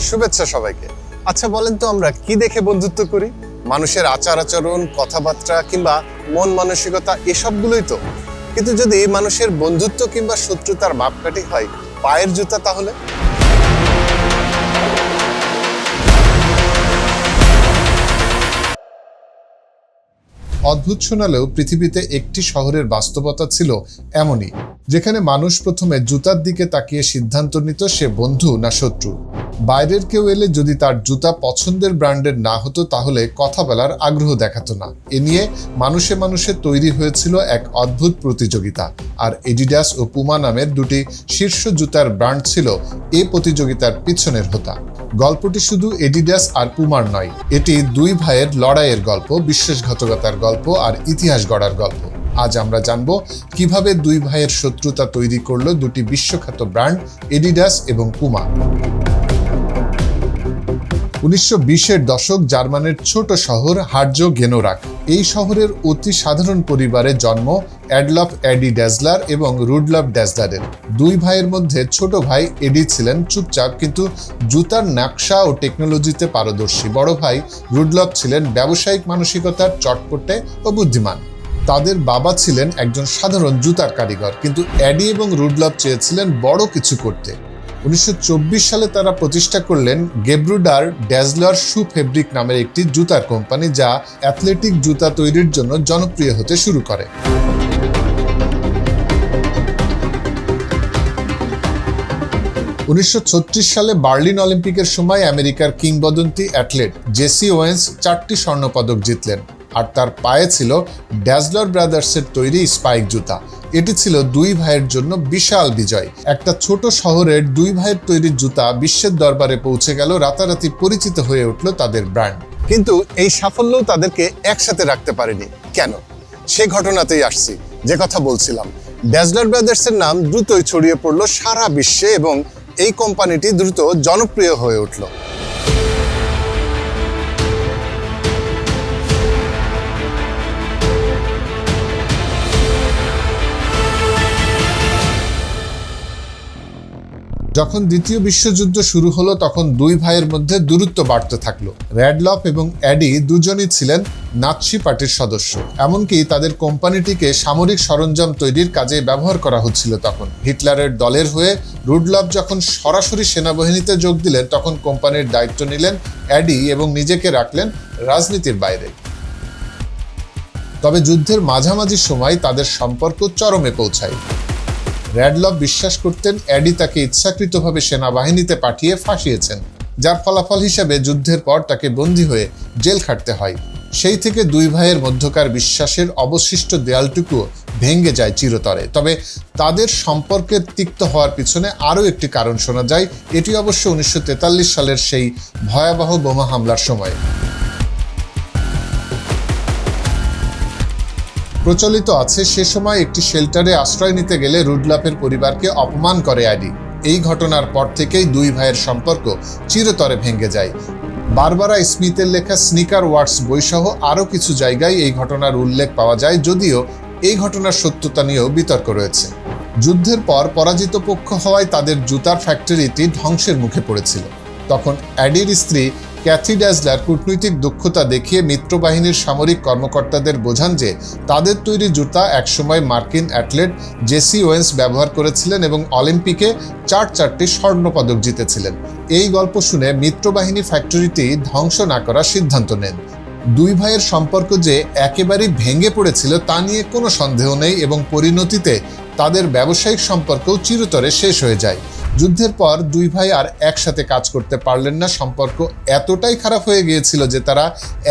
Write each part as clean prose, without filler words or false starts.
শুভেচ্ছা সবাইকে। আচ্ছা বলেন তো, আমরা কি দেখে বন্ধুত্ব করি? মানুষের আচার আচরণ, কথাবার্তা কিংবা মন মানসিকতা, এসবগুলোই তো। কিন্তু যদি মানুষের বন্ধুত্ব কিংবা শত্রুতার মাপকাঠি হয় পায়ের জুতা, তাহলে অদ্ভুত শোনালেও পৃথিবীতে একটি শহরের বাস্তবতা ছিল এমনই, যেখানে মানুষ প্রথমে জুতার দিকে তাকিয়ে সিদ্ধান্ত নিত সে বন্ধু না শত্রু। বাইরের কেউ এলে যদি তার জুতা পছন্দের ব্র্যান্ডের না হতো তাহলে কথা বলার আগ্রহ দেখাতো না। এ নিয়ে মানুষে মানুষে তৈরি হয়েছিল এক অদ্ভুত প্রতিযোগিতা, আর এডিডাস ও পুমা নামের দুটি শীর্ষ জুতার ব্র্যান্ড ছিল এ প্রতিযোগিতার পিছনের হোতা। গল্পটি শুধু এডিডাস আর পুমার নয়, এটি দুই ভাইয়ের লড়াইয়ের গল্প, বিশ্বাসঘাতকতার গল্প আর ইতিহাস গড়ার গল্প। আজ আমরা জানব কিভাবে দুই ভাইয়ের শত্রুতা তৈরি করলো দুটি বিশ্বখ্যাত ব্র্যান্ড এডিডাস এবং পুমা। 1920-এর দশক, জার্মানের ছোট শহর হার্জোগেনোরাক। এই শহরের অতি সাধারণ পরিবারে জন্ম অ্যাডলফ এডি ড্যাজলার এবং রুডলফ ড্যাজলারের। দুই ভাইয়ের মধ্যে ছোট ভাই এডি ছিলেন চুপচাপ কিন্তু জুতার নকশা ও টেকনোলজিতে পারদর্শী। বড় ভাই রুডলফ ছিলেন ব্যবসায়িক মানসিকতার চটপটে ও বুদ্ধিমান। তাদের বাবা ছিলেন একজন সাধারণ জুতার কারিগর, কিন্তু এডি এবং রুডলফ চেয়েছিলেন বড় কিছু করতে। 1924 সালে তারা প্রতিষ্ঠা করলেন গেব্রুডার ড্যাজলার শু ফেব্রিক নামের একটি জুতার কোম্পানি, যা অ্যাথলেটিক জুতা তৈরির জন্য জনপ্রিয় হতে শুরু করে। 1936 সালে বার্লিন অলিম্পিকের সময় আমেরিকার কিংবদন্তি অ্যাথলেট জেসি ওয়েন্স 4টি স্বর্ণপদক জিতলেন, আর তার পায়ে ছিল ড্যাজলার ব্রাদার্সের তৈরি স্পাইক জুতা। এটি ছিল দুই ভাইয়ের জন্য বিশাল বিজয়। একটা ছোট শহরের দুই ভাইয়ের তৈরি জুতা বিশ্বের দরবারে পৌঁছে গেল, রাতারাতি পরিচিত হয়ে উঠল তাদের ব্র্যান্ড। কিন্তু এই সাফল্যও তাদেরকে একসাথে রাখতে পারেনি। কেন? সে ঘটনাতেই আসছি, যে কথা বলছিলাম। ড্যাজলার ব্রাদার্সের নাম দ্রুতই ছড়িয়ে পড়লো সারা বিশ্বে এবং এই কোম্পানিটি দ্রুত জনপ্রিয় হয়ে উঠল। যখন দ্বিতীয় বিশ্বযুদ্ধ শুরু হলো তখন দুই ভাইয়ের মধ্যে দূরত্ব বাড়তে থাকলো। র্যাডলফ এবং এডি দুজনই ছিলেন নাৎসি পার্টির সদস্য, এমনকি তাদের কোম্পানিটিকে সামরিক সরঞ্জাম তৈরির কাজে ব্যবহার করা হচ্ছিল তখন। হিটলারের দলের হয়ে রুডলফ যখন সরাসরি সেনাবাহিনীতে যোগ দিলেন তখন কোম্পানির দায়িত্ব নিলেন এডি এবং নিজেকে রাখলেন রাজনীতির বাইরে। তবে যুদ্ধের মাঝামাঝি সময় তাদের সম্পর্ক চরমে পৌঁছায়। র্যাডলফ বিশ্বাস করতেন এডি তাকে ইচ্ছাকৃতভাবে সেনাবাহিনীতে পাঠিয়ে ফাঁসিয়েছেন, যার ফলাফল হিসেবে যুদ্ধের পর তাকে বন্দী হয়ে জেল খাটতে হয়। সেই থেকে দুই ভাইয়ের মধ্যকার বিশ্বাসের অবশিষ্ট দেয়ালটুকু ভেঙে যায় চিরতরে। তবে তাদের সম্পর্কের তিক্ত হওয়ার পিছনে আরও একটি কারণ শোনা যায়। এটি অবশ্য 1943 সালের সেই ভয়াবহ বোমা হামলার সময়। প্রচলিত আছে সে সময় একটি শেল্টারে আশ্রয় নিতে গেলে রুডলফের পরিবারকে অপমান করে এডি। এই ঘটনার পর থেকেই দুই ভাইয়ের সম্পর্ক চিরতরে ভেঙে যায়। বারবারা স্মিথের লেখা স্নিকার ওয়ার্ডস বইসহ আরও কিছু জায়গায় এই ঘটনার উল্লেখ পাওয়া যায়, যদিও এই ঘটনার সত্যতা নিয়েও বিতর্ক রয়েছে। যুদ্ধের পর পরাজিত পক্ষ হওয়ায় তাদের জুতার ফ্যাক্টরিটি ধ্বংসের মুখে পড়েছিল। তখন এডির স্ত্রী ক্যাথি ড্যাজলার কূটনৈতিক দক্ষতা দেখিয়ে মিত্রবাহিনীর সামরিক কর্মকর্তাদের বোঝান যে তাদের তৈরি জুতা একসময় মার্কিন অ্যাথলেট জেসি ওয়েন্স ব্যবহার করেছিলেন এবং অলিম্পিকে 4টি স্বর্ণপদক জিতেছিলেন। এই গল্প শুনে মিত্রবাহিনী ফ্যাক্টরিটি ধ্বংস না করার সিদ্ধান্ত নেন। দুই ভাইয়ের সম্পর্ক যে একেবারেই ভেঙে পড়েছিল তা নিয়ে কোনো সন্দেহ নেই এবং পরিণতিতে তাদের ব্যবসায়িক সম্পর্কও চিরতরে শেষ হয়ে যায়। যুদ্ধের পর দুই ভাই আর একসাথে কাজ করতে পারলেন না। সম্পর্ক এতটাই খারাপ হয়ে গিয়েছিল যে তারা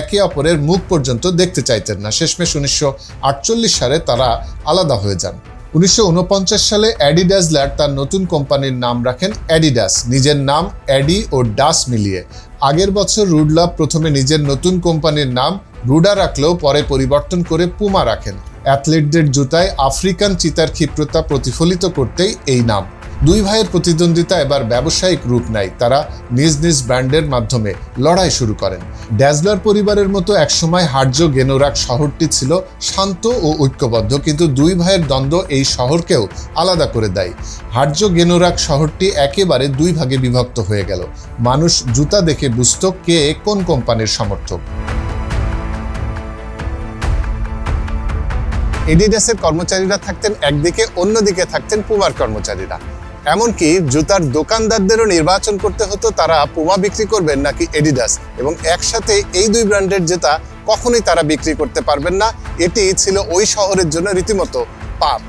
একে অপরের মুখ পর্যন্ত দেখতে চাইতেন না। শেষমেশ 1948 সালে তারা আলাদা হয়ে যান। 1949 সালে এডি ড্যাজলার তার নতুন কোম্পানির নাম রাখেন অ্যাডিডাস, নিজের নাম এডি ও ডাস মিলিয়ে। আগের বছর রুডলফ প্রথমে নিজের নতুন কোম্পানির নাম রুডা রাখলেও পরে পরিবর্তন করে পুমা রাখেন। অ্যাথলেটদের জুতায় আফ্রিকান চিতার ক্ষিপ্রতা প্রতিফলিত করতেই এই নাম। দুই ভাইয়ের প্রতিদ্বন্দ্বিতা এবার ব্যবসায়িক রূপ নেয়। তারা নিজ নিজ ব্র্যান্ডের মাধ্যমে লড়াই শুরু করেন। ড্যাজলার পরিবারের মতো একসময় হার্জো গেনোরাক শহরটি ছিল শান্ত ও ঐক্যবদ্ধ, কিন্তু দুই ভাইয়ের দ্বন্দ্ব এই শহরকেও আলাদা করে দেয়। হার্জো গেনোরাক শহরটি একেবারে দুই ভাগে বিভক্ত হয়ে গেল। মানুষ জুতা দেখে বুঝত কে কোন কোম্পানির সমর্থক। এডিডাসের কর্মচারীরা থাকতেন একদিকে, অন্যদিকে থাকতেন পুমার কর্মচারীরা। এমনকি জুতার দোকানদারদেরও নির্বাচন করতে হতো তারা পুমা বিক্রি করবেন নাকি এডিডাস, এবং একসাথে এই দুই ব্র্যান্ডের জুতা কখনোই তারা বিক্রি করতে পারবেন না। এটি ছিল ওই শহরের জন্য রীতিমতো পাপ।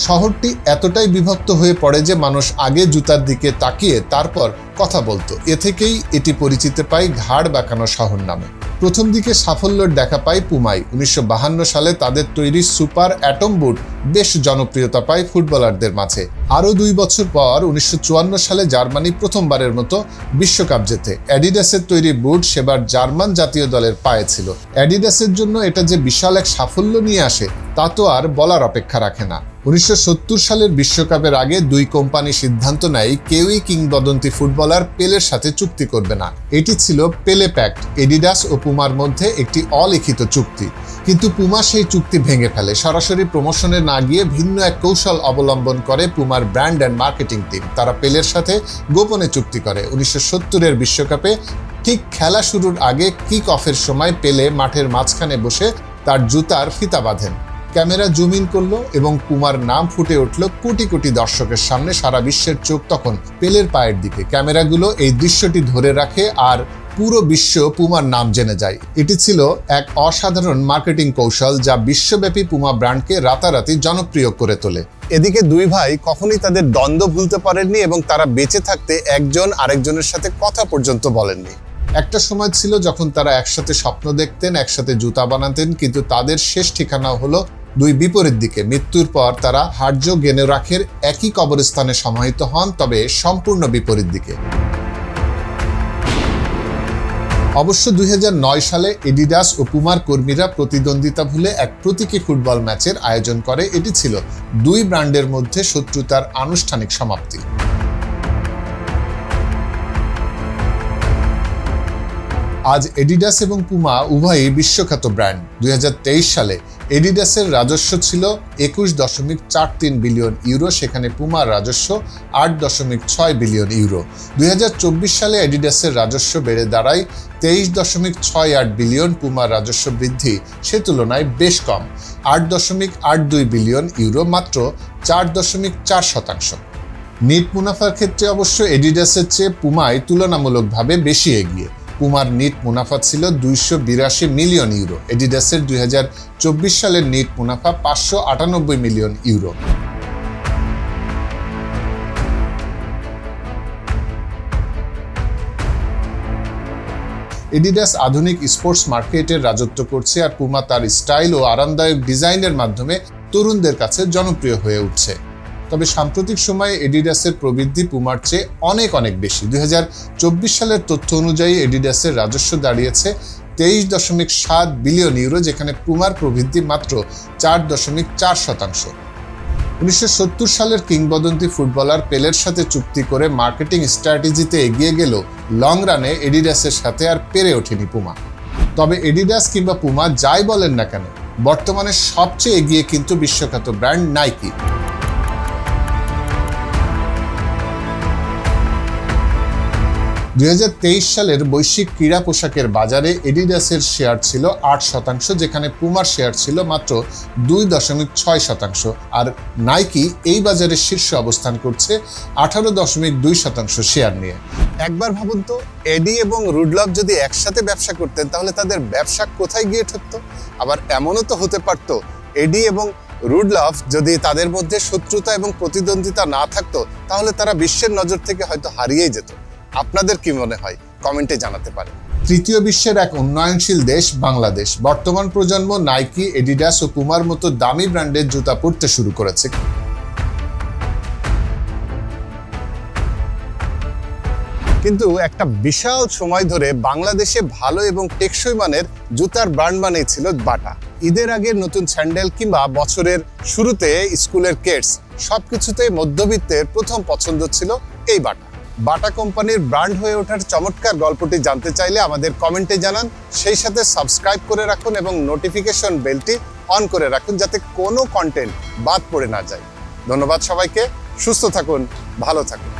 শহরটি এতটাই বিভক্ত হয়ে পড়ে যে মানুষ আগে জুতার দিকে তাকিয়ে তারপর কথা বলতো। এ থেকেই এটি পরিচিতি পায় ঘাড় বাঁকানো শহর নামে। প্রথম দিকে সাফল্যের দেখা পায় পুমাই। 1952 সালে তাদের তৈরি সুপার অ্যাটম বুট বেশ জনপ্রিয়তা পায় ফুটবলারদের মাঝে। আরও 2 বছর পর 1954 সালে জার্মানি প্রথমবারের মতো বিশ্বকাপ জেতে। অ্যাডিডাসের তৈরি বুট সেবার জার্মান জাতীয় দলের পায়ে ছিল। অ্যাডিডাসের জন্য এটা যে বিশাল এক সাফল্য নিয়ে আসে তা তো আর বলার অপেক্ষা রাখে না। 1970 সালের বিশ্বকাপের আগে দুই কোম্পানি সিদ্ধান্ত নেয় কেউই কিংবদন্তি ফুটবলার পেলের সাথে চুক্তি করবে না। এটি ছিল পেলে প্যাক্ট, এডিডাস ও পুমার মধ্যে একটি অলিখিত চুক্তি। কিন্তু পুমা সেই চুক্তি ভেঙে ফেলে। সরাসরি প্রমোশনে না গিয়ে ভিন্ন এক কৌশল অবলম্বন করে পুমার ব্র্যান্ড অ্যান্ড মার্কেটিং টিম। তারা পেলের সাথে গোপনে চুক্তি করে। 1970-এর বিশ্বকাপে ঠিক খেলা শুরুর আগে কিক অফের সময় পেলে মাঠের মাঝখানে বসে তার জুতার ফিতা বাঁধেন। ক্যামেরা জুম ইন করলো এবং পুমার নাম ফুটে উঠল কোটি কোটি দর্শকের সামনে। সারা বিশ্বের চোখ তখন পেলের পায়ের দিকে। ক্যামেরাগুলো এই দৃশ্যটি ধরে রাখে আর পুরো বিশ্ব পুমার নাম জেনে যায়। এটি ছিল এক অসাধারণ মার্কেটিং কৌশল যা বিশ্বব্যাপী পুমা ব্র্যান্ডকে রাতারাতি জনপ্রিয় করে তোলে। এদিকে দুই ভাই কখনোই তাদের দ্বন্দ্ব ভুলতে পারেননি এবং তারা বেঁচে থাকতে একজন আরেকজনের সাথে কথা পর্যন্ত বলেননি। একটা সময় ছিল যখন তারা একসাথে স্বপ্ন দেখতেন, একসাথে জুতা বানাতেন, কিন্তু তাদের শেষ ঠিকানা হলো দুই বিপরীত দিকে। মৃত্যুর পর তারা হার্জো গেনোরাকের একই কবরস্থানে সমাহিত হন, তবে সম্পূর্ণ বিপরীত দিকে। অবশ্য 2009 সালে এডিডাস ও পুমার কর্মীরা প্রতিদ্বন্দ্বিতা ভুলে এক প্রতীকী ফুটবল ম্যাচের আয়োজন করে। এটি ছিল দুই ব্র্যান্ডের মধ্যে শত্রুতার আনুষ্ঠানিক সমাপ্তি। আজ এডিডাস এবং পুমা উভয়ই বিশ্বখ্যাত ব্র্যান্ড। 2023 সালে এডিডাসের রাজস্ব ছিল 21.43 বিলিয়ন ইউরো, সেখানে পুমার রাজস্ব 8.6 বিলিয়ন ইউরো। 2024 সালে এডিডাসের রাজস্ব বেড়ে দাঁড়ায় 23.68 বিলিয়ন। পুমার রাজস্ব বৃদ্ধি সে তুলনায় বেশ কম, 8.82 বিলিয়ন ইউরো, মাত্র 4.4%। নিট মুনাফার ক্ষেত্রে অবশ্য এডিডাসের চেয়ে পুমায় তুলনামূলকভাবে বেশি এগিয়ে। পুমার নিট মুনাফা ছিল 282 মিলিয়ন ইউরো। এডিডাসের 2024 সালের নিট মুনাফা 598 মিলিয়ন ইউরো। এডিডাস আধুনিক স্পোর্টস মার্কেটের রাজত্ব করছে, আর পুমা তার স্টাইল ও আরামদায়ক ডিজাইনের মাধ্যমে তরুণদের কাছে জনপ্রিয় হয়ে উঠছে। তবে সাম্প্রতিক সময়ে এডিডাসের প্রবৃদ্ধি পুমার চেয়ে অনেক অনেক বেশি। 2024 সালের তথ্য অনুযায়ী এডিডাসের রাজস্ব দাঁড়িয়েছে 23.7 বিলিয়ন ইউরো, যেখানে পুমার প্রবৃদ্ধি মাত্র 4.4%। 1970 সালের কিংবদন্তি ফুটবলার পেলের সাথে চুক্তি করে মার্কেটিং স্ট্র্যাটেজিতে এগিয়ে গেল, লং রানে এডিডাসের সাথে আর পেরে ওঠেনি পুমা। তবে এডিডাস কিংবা পুমা যাই বলেন না কেন, বর্তমানে সবচেয়ে এগিয়ে কিন্তু বিশ্বখ্যাত ব্র্যান্ড নাইকি। 2023 সালের বৈশ্বিক ক্রীড়া পোশাকের বাজারে এডিডাসের শেয়ার ছিল 8%, যেখানে পুমার শেয়ার ছিল মাত্র 2.6%, আর নাইকি এই বাজারে শীর্ষে অবস্থান করছে 18.2% শেয়ার নিয়ে। একবার ভাবুন তো, এডি এবং রুডলফ যদি একসাথে ব্যবসা করতেন তাহলে তাদের ব্যবসা কোথায় গিয়ে ঠকতো। আবার এমনও তো হতে পারত এডি এবং রুডলফ যদি তাদের মধ্যে শত্রুতা এবং প্রতিদ্বন্দ্বিতা না থাকতো তাহলে তারা বিশ্বের নজর থেকে হয়তো হারিয়েই যেত। আপনাদের কি মনে হয় কমেন্টে জানাতে পারেন। তৃতীয় বিশ্বের এক উন্নয়নশীল দেশ বাংলাদেশ। বর্তমান প্রজন্ম নাইকি, এডিডাস ও পুমার মতো দামি ব্র্যান্ডের জুতা পরতে শুরু করেছে। কিন্তু একটা বিশাল সময় ধরে বাংলাদেশে ভালো এবং টেকসই মানের জুতার ব্র্যান্ড বানিয়েছিল বাটা। ঈদের আগে নতুন স্যান্ডেল কিংবা বছরের শুরুতে স্কুলের কিডস সবকিছুতেই মধ্যবিত্তের প্রথম পছন্দ ছিল এই বাটা। বাটা কোম্পানির ব্র্যান্ড হয়ে ওঠার চমৎকার গল্পটি জানতে চাইলে আমাদের কমেন্টে জানান। সেই সাথে সাবস্ক্রাইব করে রাখুন এবং নোটিফিকেশন বেলটি অন করে রাখুন যাতে কোনো কন্টেন্ট বাদ পড়ে না যায়। ধন্যবাদ সবাইকে, সুস্থ থাকুন, ভালো থাকুন।